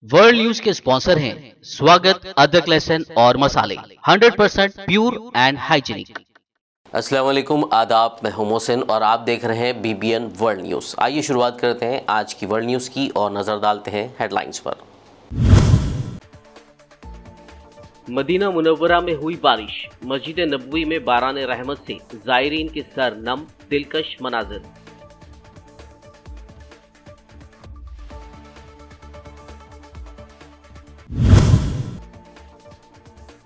World news के sponsor हैं स्वागत, अदरक, लहसुन और मसाले 100% प्योर एंड हाइजीनिक। अस्सलाम वालेकुम, आदाब। मैं हूं मोहसिन और आप देख रहे हैं BBN वर्ल्ड न्यूज़। आइए शुरुआत करते हैं आज की वर्ल्ड न्यूज़ की और नज़र डालते हैं हेडलाइंस पर। मदीना मुनव्वरा में हुई बारिश, मस्जिद नबवी में बारान रहमत से जायरीन के सर नम, दिलकश मनाजिर।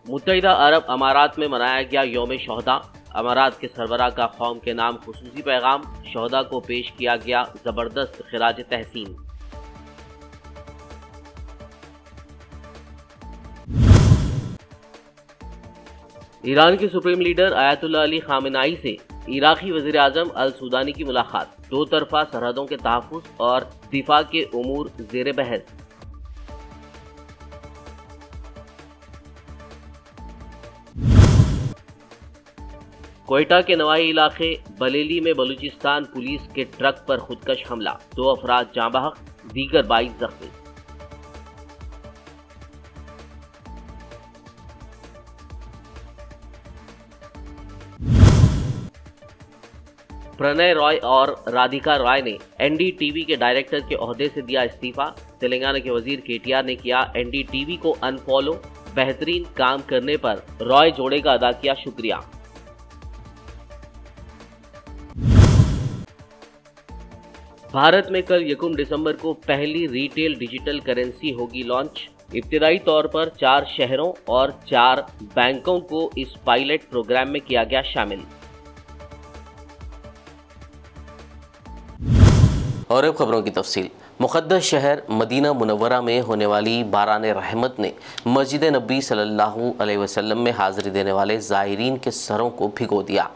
मुत्तहिदा अरब अमारात में मनाया गया यौम शोहदा। अमारात के सरबराह का कौम के नाम खुसूसी पैगाम, शोहदा को पेश किया गया जबरदस्त खिराज तहसीन। ईरान के सुप्रीम लीडर आयतुल्लाह अली खामेनाई से इराकी वज़ीर आज़म अल सुदानी की मुलाकात, दो तरफा सरहदों के तहफ़्फ़ुज़ और दिफा के उमूर ज़ेर बहस। कोयटा के नवाही इलाके बलेली में बलूचिस्तान पुलिस के ट्रक पर खुदकश हमला, 2 अफराद जाँ बहक, दीगर 22 जख्मी। प्रणय रॉय और राधिका रॉय ने NDTV के डायरेक्टर के ओहदे से दिया इस्तीफा। तेलंगाना के वजीर KTR ने किया NDTV को अनफॉलो, बेहतरीन काम करने पर रॉय जोड़े का अदा किया शुक्रिया। भारत में कल 1 दिसंबर को पहली रिटेल डिजिटल करेंसी होगी लॉन्च। इब्तिदाई तौर पर 4 शहरों और 4 बैंकों को इस पायलट प्रोग्राम में किया गया शामिल। और अब खबरों की तफसील। मुक़द्दस शहर मदीना मुनव्वरा में होने वाली बारान रहमत ने मस्जिद नबी सल्लल्लाहु अलैहि वसल्लम में हाज़िरी देने वाले ज़ायरीन के सरों को भिगो दिया।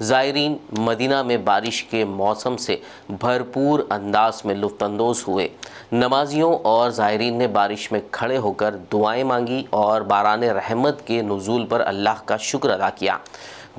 ज़ायरीन मदीना में बारिश के मौसम से भरपूर अंदाज में लुत्फ़अंदोज़ हुए। नमाजियों और ज़ायरीन ने बारिश में खड़े होकर दुआएं मांगी और बारान रहमत के नुज़ूल पर अल्लाह का शुक्र अदा किया।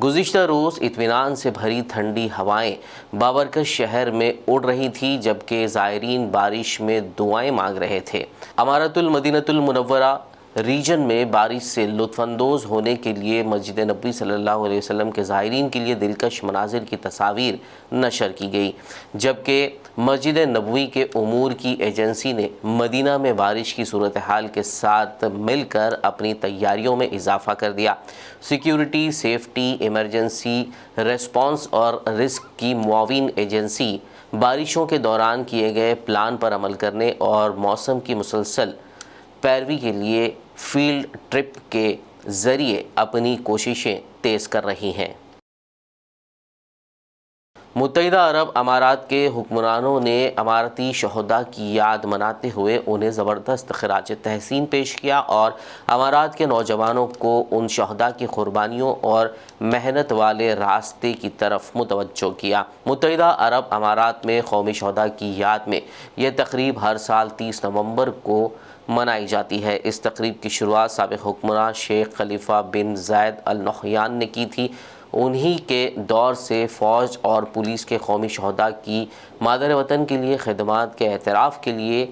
गुज़िश्ता रोज़ इत्मीनान से भरी ठंडी हवाएं बाबरकश शहर में उड़ रही थी, जबकि ज़ायरीन बारिश में दुआएं मांग रहे थे। अमारतुल मदीनतुल मुनव्वरा रीजन में बारिश से लुत्फ़अंदोज़ होने के लिए मस्जिद नबी सल्लल्लाहु अलैहि वसल्लम के ज़ायरीन के लिए दिलकश मनाजिर की तस्वीर नशर की गई, जबकि मस्जिद नबवी के उमूर की एजेंसी ने मदीना में बारिश की सूरत हाल के साथ मिलकर अपनी तैयारियों में इजाफा कर दिया। सिक्योरिटी, सेफ्टी, इमरजेंसी रेस्पॉन्स और रिस्क की मुआविन एजेंसी बारिशों के दौरान किए गए प्लान पर अमल करने और मौसम की मुसलसल पैरवी के लिए फील्ड ट्रिप के ज़रिए अपनी कोशिशें तेज़ कर रही हैं। मुत्तहिदा अरब अमारात के हुक्मरानों ने अमारती शहदा की याद मनाते हुए उन्हें ज़बरदस्त खिराज तहसीन पेश किया और अमारात के नौजवानों को उन शहदा की कुर्बानियों और मेहनत वाले रास्ते की तरफ मुतवज्जो किया। मुत्तहिदा अरब अमारात में कौमी शहदा की याद में यह तकरीब हर साल 30 नवंबर को मनाई जाती है। इस तकरीब की शुरुआत साबिक़ हुक्मरान शेख खलीफा बिन ज़ायद अल नहयान ने की थी। उन्हीं के दौर से फ़ौज और पुलिस के कौमी शहदा की मादर वतन के लिए खिदमात के एतराफ़ के लिए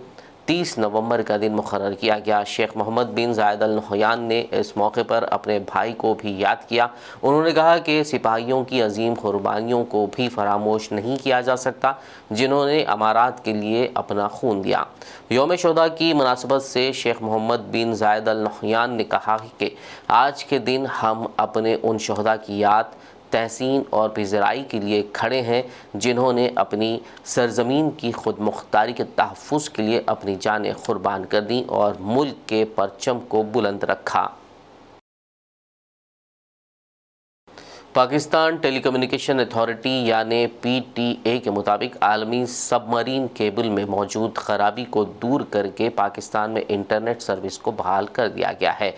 30 नवंबर का दिन मुकर्रर किया गया। शेख मोहम्मद बिन ज़ायद अल नहयान ने इस मौके पर अपने भाई को भी याद किया। उन्होंने कहा कि सिपाहियों की अजीम कुर्बानियों को भी फरामोश नहीं किया जा सकता, जिन्होंने अमारात के लिए अपना खून दिया। यौम शोहदा की मुनासबत से शेख मोहम्मद बिन ज़ायद अल नहयान ने कहा कि आज के दिन हम अपने उन शोहदा की याद, तहसीन और पिज़राई के लिए खड़े हैं, जिन्होंने अपनी सरज़मीन की खुद मुख्तारी के तहफ़्फ़ुज़ के लिए अपनी जानें कुर्बान कर दी और मुल्क के परचम को बुलंद रखा। पाकिस्तान टेलीकम्युनिकेशन अथॉरिटी यानी PTA के मुताबिक आलमी सबमरीन केबल में मौजूद खराबी को दूर करके पाकिस्तान में इंटरनेट सर्विस को बहाल कर दिया गया है।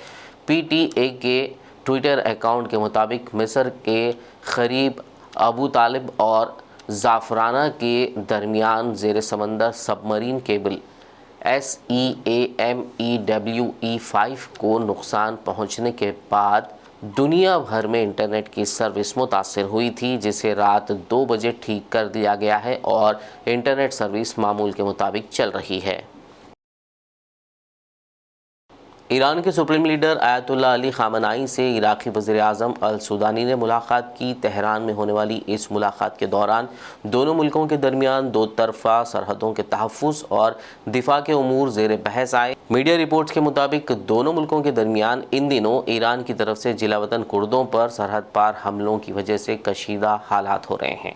PTA के ट्विटर अकाउंट के मुताबिक मिस्र के करीब अबू तालिब और ज़ाफ़राना के दरमियान ज़ेर समंदर सबमरीन केबल SEAMEWE5 को नुकसान पहुंचने के बाद दुनिया भर में इंटरनेट की सर्विस मुतासिर हुई थी, जिसे रात 2 बजे ठीक कर दिया गया है और इंटरनेट सर्विस मामूल के मुताबिक चल रही है। ईरान के सुप्रीम लीडर आयतुल्लाह अली खामनाई से इराक़ी वज़ीर-ए-आज़म अल सुदानी ने मुलाकात की। तेहरान में होने वाली इस मुलाकात के दौरान दोनों मुल्कों के दरमियान दो तरफ़ा सरहदों के तहफ़्फ़ुज़ और दिफा के उमूर ज़ेर बहस आए। मीडिया रिपोर्ट्स के मुताबिक दोनों मुल्कों के दरमियान इन दिनों ईरान की तरफ से जिलावतन कुर्दों पर सरहद पार हमलों की वजह से कशीदा हालात हो रहे हैं।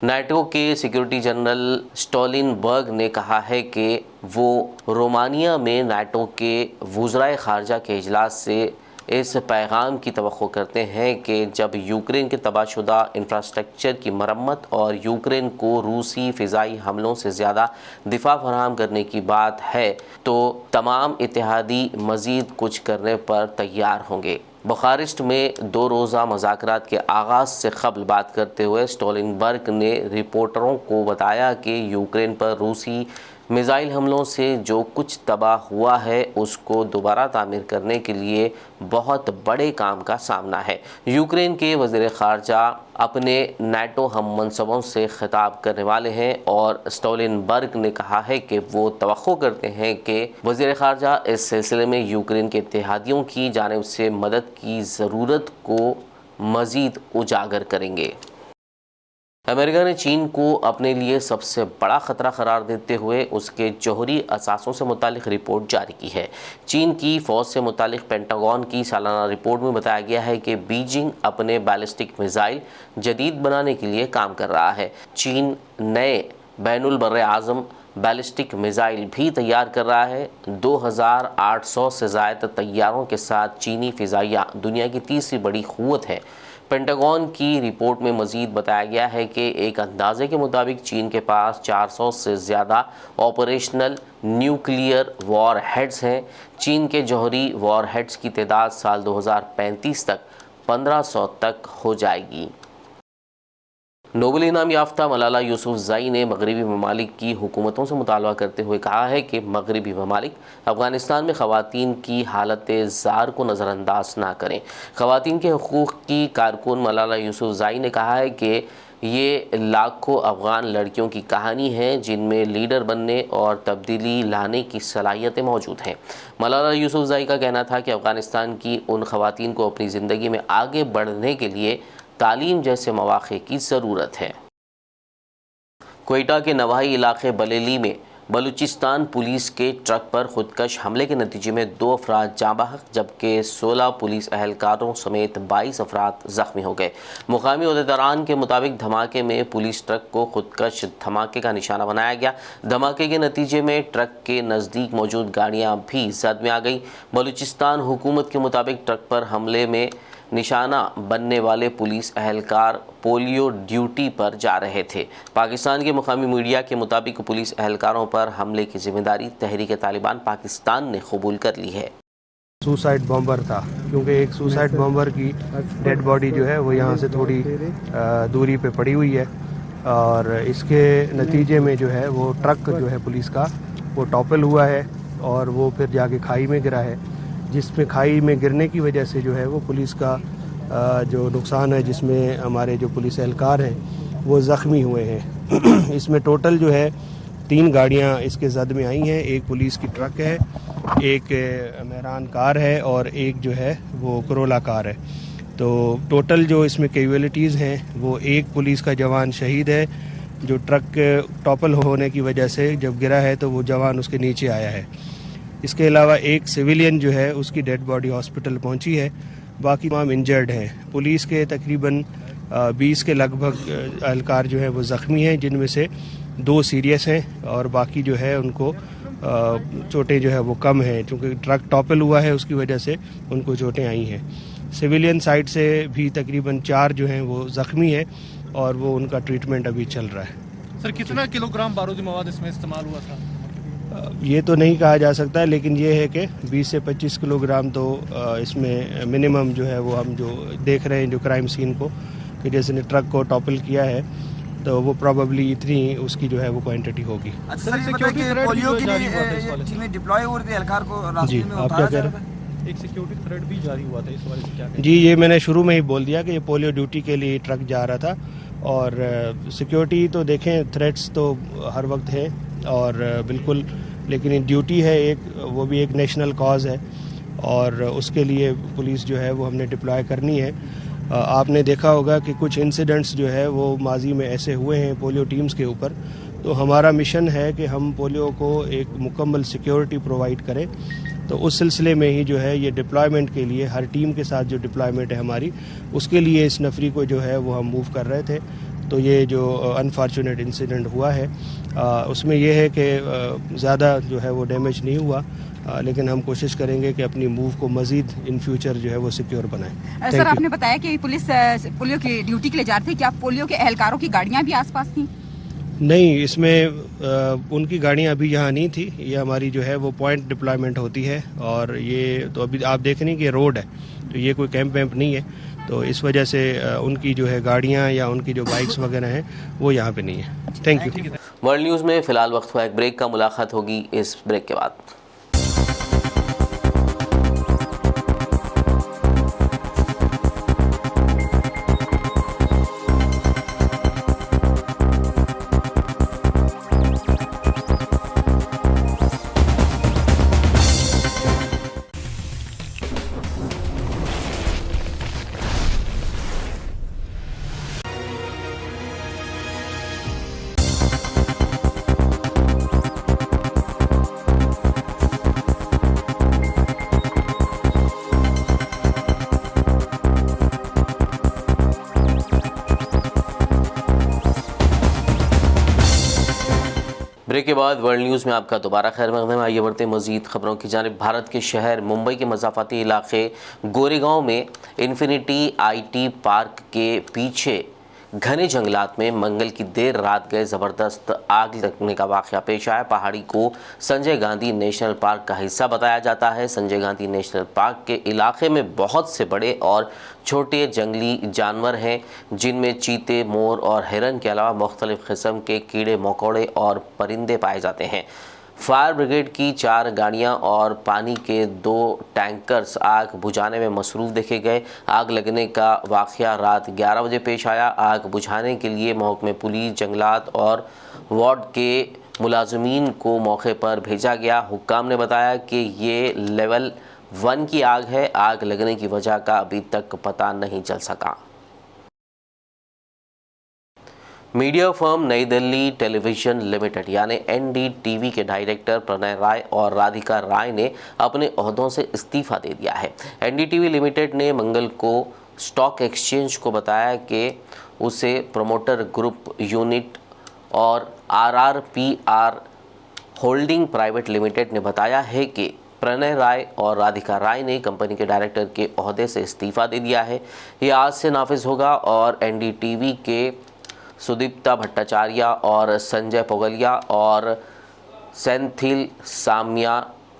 नाटो के सिक्योरिटी जनरल स्टोलनबर्ग ने कहा है कि वो रोमानिया में नाटो के वज़राए ख़ारजा के इजलास से इस पैगाम की तवक्को करते हैं कि जब यूक्रेन के तबाहशुदा इंफ्रास्ट्रक्चर की मरम्मत और यूक्रेन को रूसी फ़िज़ाई हमलों से ज़्यादा दिफा फराहम करने की बात है तो तमाम इत्तेहादी मज़ीद कुछ करने पर तैयार होंगे। बुखारेस्ट में 2 रोज़ा मुज़ाकरात के आगाज़ से क़ब्ल बात करते हुए स्टोलनबर्ग ने रिपोर्टरों को बताया कि यूक्रेन पर रूसी मिसाइल हमलों से जो कुछ तबाह हुआ है उसको दोबारा तामीर करने के लिए बहुत बड़े काम का सामना है। यूक्रेन के वज़ीर ख़ारजा अपने नाटो हम मनसबों से खिताब करने वाले हैं और स्टोलनबर्ग ने कहा है कि वो तवक्को करते हैं कि वज़ीर ख़ारजा इस सिलसिले में यूक्रेन के इत्तेहादियों की जानिब से मदद की ज़रूरत को मज़ीद उजागर करेंगे। अमेरिका ने चीन को अपने लिए सबसे बड़ा ख़तरा करार देते हुए उसके जौहरी असासों से मुतालिक रिपोर्ट जारी की है। चीन की फ़ौज से मुतालिक पेंटागन की सालाना रिपोर्ट में बताया गया है कि बीजिंग अपने बैलिस्टिक मिसाइल जदीद बनाने के लिए काम कर रहा है। चीन नए बैनुल बर्रे आज़म बैलिस्टिक मिसाइल भी तैयार कर रहा है। 2800 से ज़ायद तैयारों के साथ चीनी फ़िज़ाइया दुनिया की तीसरी बड़ी क़ुव्वत है। पेंटागन की रिपोर्ट में मज़ीद बताया गया है कि एक अंदाजे के मुताबिक चीन के पास 400 से ज़्यादा ऑपरेशनल न्यूक्लियर वॉर हेड्स हैं। चीन के जौहरी वॉर हेड्स की तादाद साल 2035 तक 1500 तक हो जाएगी। नोबेल इनाम याफ्ता मलाला यूसुफ़ज़ई ने मगरबी ममालिक की हुकूमतों से मुतालबा करते हुए कहा है कि मगरबी ममालिक अफ़गानिस्तान में ख़वातीन की हालत ज़ार को नज़रअंदाज ना करें। ख़वातीन के हकूक़ की कारकुन मलाला यूसुफ़ज़ई ने कहा है कि ये लाखों अफ़गान लड़कियों की कहानी है जिनमें लीडर बनने और तब्दीली लाने की सलाहियतें मौजूद हैं। मलाला यूसुफ़ज़ई का कहना था कि अफ़गानिस्तान की उन ख़वातीन को अपनी ज़िंदगी में आगे बढ़ने के लिए तालीम जैसे मौक़े की ज़रूरत है। क्वेटा के नवाही इलाके बलेली में बलूचिस्तान पुलिस के ट्रक पर खुदकश हमले के नतीजे में 2 अफराद जाँ बहक जबकि 16 पुलिस अहलकारों समेत 22 अफराद ज़ख्मी हो गए। मुकामी अहदेदारान के मुताबिक धमाके में पुलिस ट्रक को खुदकश धमाके का निशाना बनाया गया। धमाके के नतीजे में ट्रक के नज़दीक मौजूद गाड़ियाँ भी जद में आ गई। बलूचिस्तान हुकूमत के मुताबिक ट्रक पर हमले में निशाना बनने वाले पुलिस अहलकार पोलियो ड्यूटी पर जा रहे थे। पाकिस्तान के मुकामी मीडिया के मुताबिक पुलिस अहलकारों पर हमले की जिम्मेदारी तहरीक तालिबान पाकिस्तान ने कबूल कर ली है। सुसाइड बॉम्बर था क्योंकि एक सुसाइड बॉम्बर की डेड बॉडी जो है वो यहाँ से थोड़ी दूरी पे पड़ी हुई है और इसके नतीजे में जो है वो ट्रक जो है पुलिस का वो टॉपल हुआ है और वो फिर जाके खाई में गिरा है, जिसमें खाई में गिरने की वजह से जो है वो पुलिस का जो नुकसान है जिसमें हमारे जो पुलिस एहलकार हैं वो ज़ख्मी हुए हैं। इसमें टोटल जो है 3 गाड़ियां इसके जद में आई हैं। एक पुलिस की ट्रक है, एक मेहरान कार है और एक जो है वो करोला कार है। तो टोटल जो इसमें कैजुअलिटीज़ हैं वो एक पुलिस का जवान शहीद है जो ट्रक टॉपल होने की वजह से जब गिरा है तो वो जवान उसके नीचे आया है। इसके अलावा एक सिविलियन जो है उसकी डेड बॉडी हॉस्पिटल पहुंची है, बाकी तमाम इंजर्ड हैं। पुलिस के तकरीबन 20 के लगभग एहलकार जो है वो ज़ख्मी हैं, जिनमें से 2 सीरियस हैं और बाकी जो है उनको चोटें जो है वो कम हैं, क्योंकि ट्रक टॉपल हुआ है उसकी वजह से उनको चोटें आई हैं। सिविलियन साइड से भी तकरीबन 4 जो हैं वो ज़ख्मी है और वो उनका ट्रीटमेंट अभी चल रहा है। सर कितना किलोग्राम बारूदी मवाद इसमें इस्तेमाल हुआ था? ये तो नहीं कहा जा सकता, लेकिन ये है कि 20 से 25 किलोग्राम तो इसमें मिनिमम जो है वो हम जो देख रहे हैं जो क्राइम सीन को, कि जैसे ने ट्रक को टॉपल किया है तो वो प्रॉबली इतनी उसकी जो है वो क्वांटिटी होगी। जी आप क्या कह रहे हैं? एक सिक्योरिटी थ्रेट भी जारी हुआ था, इस बारे में क्या कहें? जी ये मैंने शुरू में ही बोल दिया कि ये पोलियो ड्यूटी के लिए ट्रक जा रहा था और सिक्योरिटी तो देखें थ्रेट्स तो हर वक्त है और बिल्कुल लेकिन ड्यूटी है एक, वो भी एक नेशनल कॉज है और उसके लिए पुलिस जो है वो हमने डिप्लॉय करनी है। आपने देखा होगा कि कुछ इंसिडेंट्स जो है वो माजी में ऐसे हुए हैं पोलियो टीम्स के ऊपर, तो हमारा मिशन है कि हम पोलियो को एक मुकम्मल सिक्योरिटी प्रोवाइड करें। तो उस सिलसिले में ही जो है ये डिप्लॉयमेंट के लिए हर टीम के साथ जो डिप्लॉयमेंट है हमारी, उसके लिए इस नफरी को जो है वो हम मूव कर रहे थे। तो ये जो अनफॉर्चुनेट इंसिडेंट हुआ है उसमें यह है कि ज़्यादा जो है वो डैमेज नहीं हुआ, लेकिन हम कोशिश करेंगे कि अपनी मूव को मजीद इन फ्यूचर जो है वो सिक्योर बनाएं। सर, आपने बताया कि पुलिस पोलियो की ड्यूटी के लिए जा रही थी, क्या पोलियो के एहलकारों की गाड़ियां भी आसपास थी? नहीं, इसमें उनकी गाड़ियां अभी यहाँ नहीं थी। ये हमारी जो है वो पॉइंट डिप्लॉयमेंट होती है और ये तो अभी आप देख रहे हैं कि रोड है, तो ये कोई कैंप वैम्प नहीं है, तो इस वजह से उनकी जो है गाड़ियां या उनकी जो बाइक्स वगैरह हैं वो यहाँ पे नहीं है। Thank you. वर्ल्ड न्यूज़ में फिलहाल वक्त हुआ एक ब्रेक का, मुलाकात होगी इस ब्रेक के बाद। ब्रेक के बाद वर्ल्ड न्यूज़ में आपका दोबारा खैर मकदम। आइए बढ़ते मज़ीद खबरों की जानिब। भारत के शहर मुंबई के मज़ाफ़ाती इलाके गोरेगांव में इन्फिनिटी IT पार्क के पीछे घने जंगलात में मंगल की देर रात गए ज़बरदस्त आग लगने का वाक़या पेश आया। पहाड़ी को संजय गांधी नेशनल पार्क का हिस्सा बताया जाता है। संजय गांधी नेशनल पार्क के इलाके में बहुत से बड़े और छोटे जंगली जानवर हैं, जिनमें चीते, मोर और हिरन के अलावा मुख्तलिफ़ किस्म के कीड़े मकोड़े और परिंदे पाए जाते हैं। फायर ब्रिगेड की 4 गाड़ियां और पानी के 2 टैंकर्स आग बुझाने में मसरूफ़ देखे गए। आग लगने का वाक़या रात 11 बजे पेश आया। आग बुझाने के लिए महकमे पुलिस, जंगलात और वार्ड के मुलाजमीन को मौके पर भेजा गया। हुक्काम ने बताया कि ये लेवल 1 की आग है। आग लगने की वजह का अभी तक पता नहीं चल सका। मीडिया फर्म नई दिल्ली टेलीविज़न लिमिटेड यानी NDTV के डायरेक्टर प्रणय राय और राधिका राय ने अपने ओहदों से इस्तीफ़ा दे दिया है। NDTV लिमिटेड ने मंगल को स्टॉक एक्सचेंज को बताया कि उसे प्रोमोटर ग्रुप यूनिट और RRPR होल्डिंग प्राइवेट लिमिटेड ने बताया है कि प्रणय राय और राधिका राय ने कंपनी के डायरेक्टर के ओहदे से इस्तीफ़ा दे दिया है। ये आज से नाफिज होगा और NDTV के सुदीप्ता भट्टाचार्य और संजय पोगलिया और सेंथिल सामिया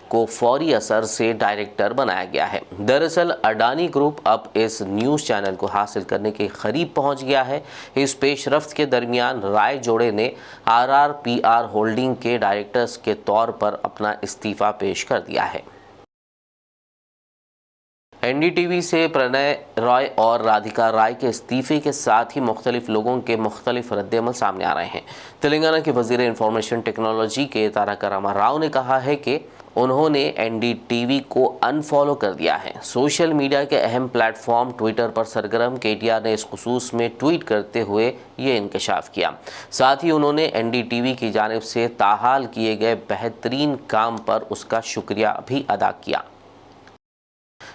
को फौरी असर से डायरेक्टर बनाया गया है। दरअसल अडानी ग्रुप अब इस न्यूज़ चैनल को हासिल करने के करीब पहुंच गया है। इस पेशरफ्त के दरमियान राय जोड़े ने RRPR होल्डिंग के डायरेक्टर्स के तौर पर अपना इस्तीफ़ा पेश कर दिया है। NDTV से प्रणय रॉय और राधिका राय के इस्तीफ़े के साथ ही मुख्तलिफ लोगों के मुख्तलिफ रद्द-ए-अमल सामने आ रहे हैं। तेलंगाना के वज़ीर इंफॉर्मेशन टेक्नोलॉजी के तारक रामा राव ने कहा है कि उन्होंने NDTV को अनफॉलो कर दिया है। सोशल मीडिया के अहम प्लेटफॉर्म ट्विटर पर सरगर्म KTR ने इस खुसूस में ट्वीट करते हुए ये इंकशाफ किया। साथ ही उन्होंने NDTV की जानिब से ताहाल किए गए बेहतरीन काम पर उसका शुक्रिया भी अदा किया।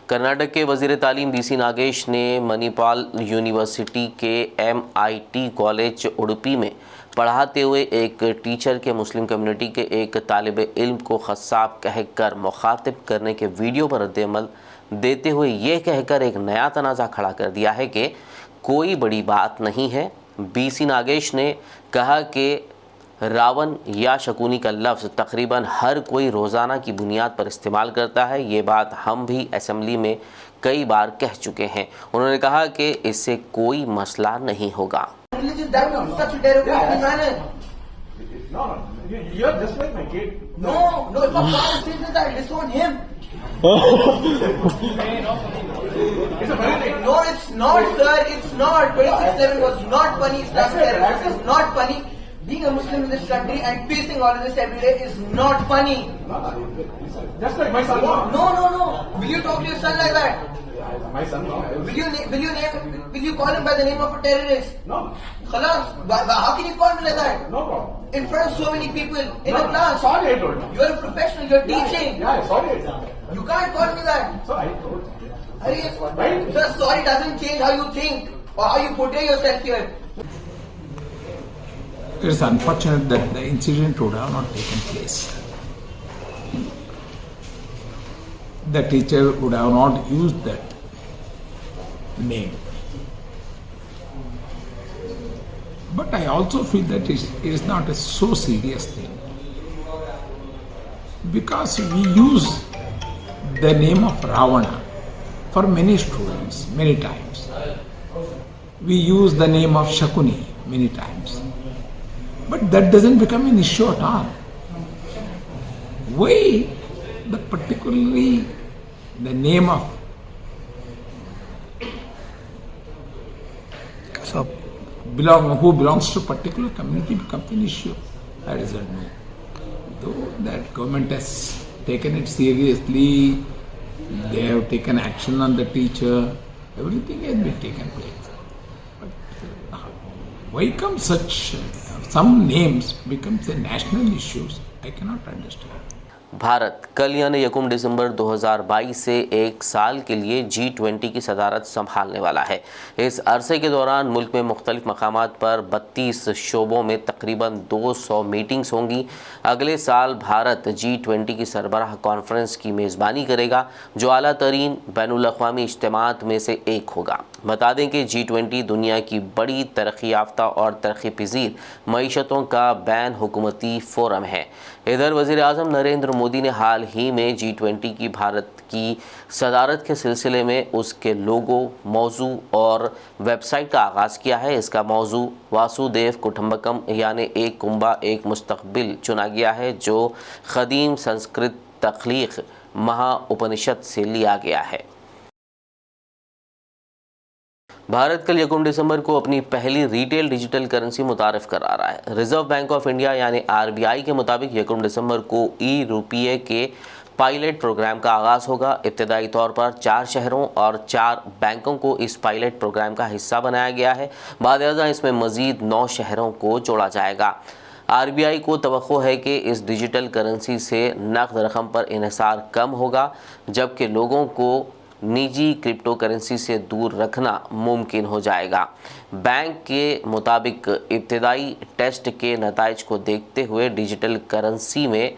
कर्नाटक के वज़ीर तालीम BC नागेश ने मणिपाल यूनिवर्सिटी के MIT कॉलेज उडुपी में पढ़ाते हुए एक टीचर के मुस्लिम कम्युनिटी के एक तालिब इल्म को ख़स्साब कहकर मुखातिब करने के वीडियो पर रद्द-ए-अमल देते हुए ये कहकर एक नया तनाज़ा खड़ा कर दिया है कि कोई बड़ी बात नहीं है। BC नागेश ने कहा कि रावण या शकुनी का लफ्ज़ तकरीबन हर कोई रोज़ाना की बुनियाद पर इस्तेमाल करता है। ये बात हम भी असेंबली में कई बार कह चुके हैं। उन्होंने कहा कि इससे कोई मसला नहीं होगा। being a Muslim in this country and facing all of this every day is not funny. Just like my son. No. Will you talk to your son like that? My son. Will you call him by the name of a terrorist? No. Khalas. How can you call me like that? No problem. In front of so many people in a class. Sorry, I told you. You are a professional. You are teaching. Yeah, sorry. You can't call me that. So I told you. Right? Sir, sorry doesn't change how you think or how you portray yourself here. It is unfortunate that the incident would have not taken place. The teacher would have not used that name. But I also feel that it is not a so serious thing. Because we use the name of Ravana for many students, many times. We use the name of Shakuni many times. But that doesn't become an issue at all. Why particularly the name of who belongs to a particular community becomes an issue? I doesn't know. Though that government has taken it seriously, they have taken action on the teacher, everything has been taken place. But why come some names becomes a national issues? I cannot understand. Bharat कल यानी 1 दिसंबर 2022 से एक साल के लिए G20 की सदारत संभालने वाला है। इस अरसे के दौरान मुल्क में मुख्तलिफ मकामात पर 32 शोबों में तकरीबन 200 मीटिंग्स होंगी। अगले साल भारत G20 की सरबराह कॉन्फ्रेंस की मेज़बानी करेगा, जो आला तरीन बैनुल अक़वामी इज्तिमात में से एक होगा। बता दें कि G20 दुनिया की बड़ी तरक्की याफ्ता और तरक्की पज़ीर मईशतों का बैन हुकूमती फ़ोरम है। इधर वज़ीर आज़म नरेंद्र मोदी ने हाल ही में G20 की भारत की सदारत के सिलसिले में उसके लोगो, मौजू और वेबसाइट का आगाज़ किया है। इसका मौजू वासुदेव कुटुंबकम यानी एक कुंबा एक मुस्तकबिल चुना गया है, जो क़दीम संस्कृत तख्लीक़ महा उपनिषद से लिया गया है। भारत कल 1 दिसंबर को अपनी पहली रिटेल डिजिटल करेंसी मुतारिफ करा रहा है। रिजर्व बैंक ऑफ इंडिया यानी RBI के मुताबिक 1 दिसंबर को ई-रुपये के पायलट प्रोग्राम का आगाज़ होगा। इब्तदाई तौर पर 4 शहरों और 4 बैंकों को इस पायलट प्रोग्राम का हिस्सा बनाया गया है। बाद-ए-ज़ा इसमें मज़ीद 9 शहरों को जोड़ा जाएगा। RBI को तवक्को है कि इस डिजिटल करेंसी से नक़द रकम पर इन्हिसार कम होगा, जबकि लोगों को निजी क्रिप्टो करेंसी से दूर रखना मुमकिन हो जाएगा। बैंक के मुताबिक इब्तदाई टेस्ट के नताइज को देखते हुए डिजिटल करेंसी में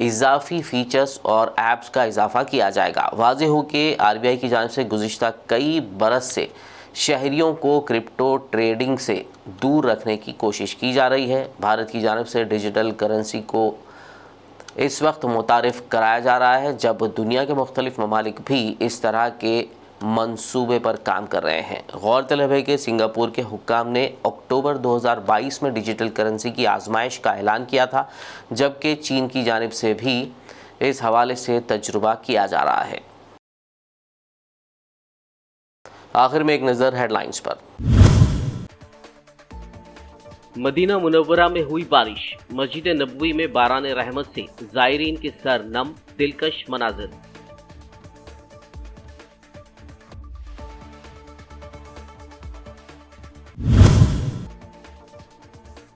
इजाफी फीचर्स और ऐप्स का इजाफा किया जाएगा। वाज़ेह हो कि RBI की जानिब से गुज़िश्ता कई बरस से शहरियों को क्रिप्टो ट्रेडिंग से दूर रखने की कोशिश की जा रही है। भारत की जानिब से डिजिटल करेंसी को इस वक्त मुतारिफ कराया जा रहा है, जब दुनिया के मुख्तलिफ ममालिक भी इस तरह के मंसूबे पर काम कर रहे हैं। गौरतलब है कि सिंगापुर के हुक्काम ने अक्टूबर 2022 में डिजिटल करेंसी की आजमाइश का ऐलान किया था, जबकि चीन की जानिब से भी इस हवाले से तजुर्बा किया जा रहा है। आखिर में एक नज़र हेडलाइंस पर। मदीना मुनव्वरा में हुई बारिश, मस्जिद नबवी में बारान रहमत से ज़ायरीन के सर नम, दिलकश मनाज़िर।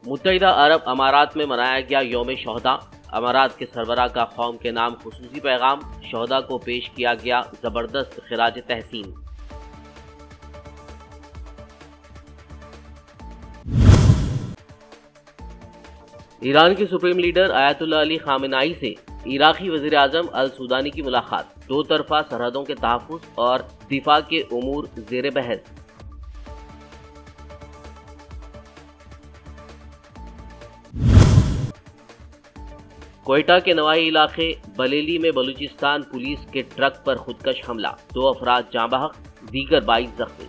मुत्तहिदा अरब अमारात में मनाया गया यौम शोहदा। अमारात के सरबराह का कौम के नाम खुसूसी पैगाम, शोहदा को पेश किया गया जबरदस्त खिराज तहसीन। ईरान के सुप्रीम लीडर आयतुल्लाह अली खामेनाई से इराकी वज़ीर आज़म अल सुदानी की मुलाकात, दो तरफा सरहदों के तहफ़्फ़ुज़ और दिफा के उमूर ज़ेर बहस। कोयटा के नवाही इलाके बलेली में बलूचिस्तान पुलिस के ट्रक पर खुदकश हमला, 2 अफराद जाँ बहक, दीगर 22 जख्मी।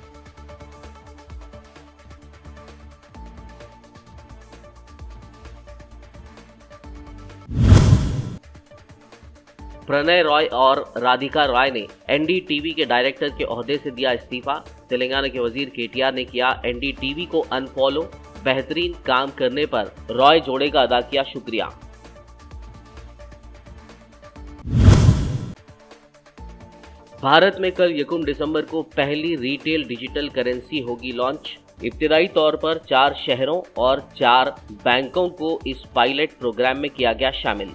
प्रणय रॉय और राधिका रॉय ने NDTV के डायरेक्टर के ओहदे से दिया इस्तीफा। तेलंगाना के वजीर KTR ने किया NDTV को अनफॉलो, बेहतरीन काम करने पर रॉय जोड़े का अदा किया शुक्रिया। भारत में कल 1 दिसंबर को पहली रिटेल डिजिटल करेंसी होगी लॉन्च। इब्तिदाई तौर पर 4 शहरों और 4 बैंकों को इस पायलट प्रोग्राम में किया गया शामिल।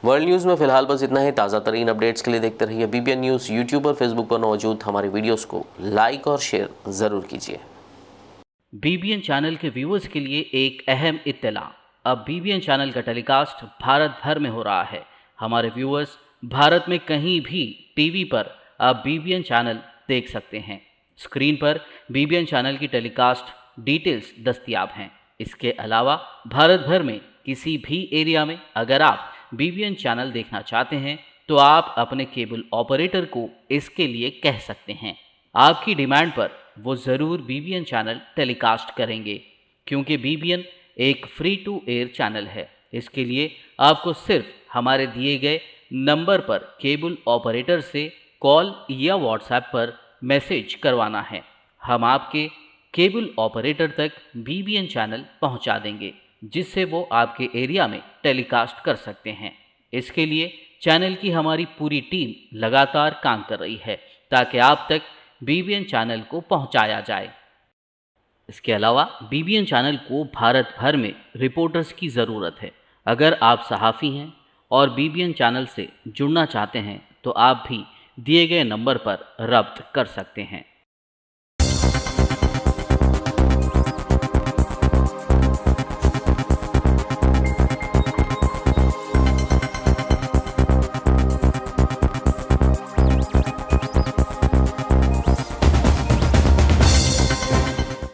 वर्ल्ड न्यूज़ में फिलहाल बस इतना ही। ताज़ा तरीन अपडेट्स के लिए देखते रहिए BBN न्यूज़। यूट्यूब और फेसबुक पर मौजूद हमारी वीडियोस को लाइक और शेयर ज़रूर कीजिए। BBN चैनल के व्यूअर्स के लिए एक अहम इत्तला। अब BBN चैनल का टेलीकास्ट भारत भर में हो रहा है। हमारे व्यूअर्स भारत में कहीं भी टीवी पर अब BBN चैनल देख सकते हैं। स्क्रीन पर BBN चैनल की टेलीकास्ट डिटेल्स दस्तयाब हैं। इसके अलावा भारत भर में किसी भी एरिया में अगर आप BBN चैनल देखना चाहते हैं तो आप अपने केबल ऑपरेटर को इसके लिए कह सकते हैं। आपकी डिमांड पर वो ज़रूर BBN चैनल टेलीकास्ट करेंगे, क्योंकि BBN एक फ्री टू एयर चैनल है। इसके लिए आपको सिर्फ हमारे दिए गए नंबर पर केबल ऑपरेटर से कॉल या व्हाट्सएप पर मैसेज करवाना है। हम आपके केबल ऑपरेटर तक BBN चैनल पहुंचा देंगे, जिससे वो आपके एरिया में टेलीकास्ट कर सकते हैं। इसके लिए चैनल की हमारी पूरी टीम लगातार काम कर रही है ताकि आप तक BBN चैनल को पहुंचाया जाए। इसके अलावा BBN चैनल को भारत भर में रिपोर्टर्स की ज़रूरत है। अगर आप सहाफ़ी हैं और BBN चैनल से जुड़ना चाहते हैं तो आप भी दिए गए नंबर पर रब्त कर सकते हैं।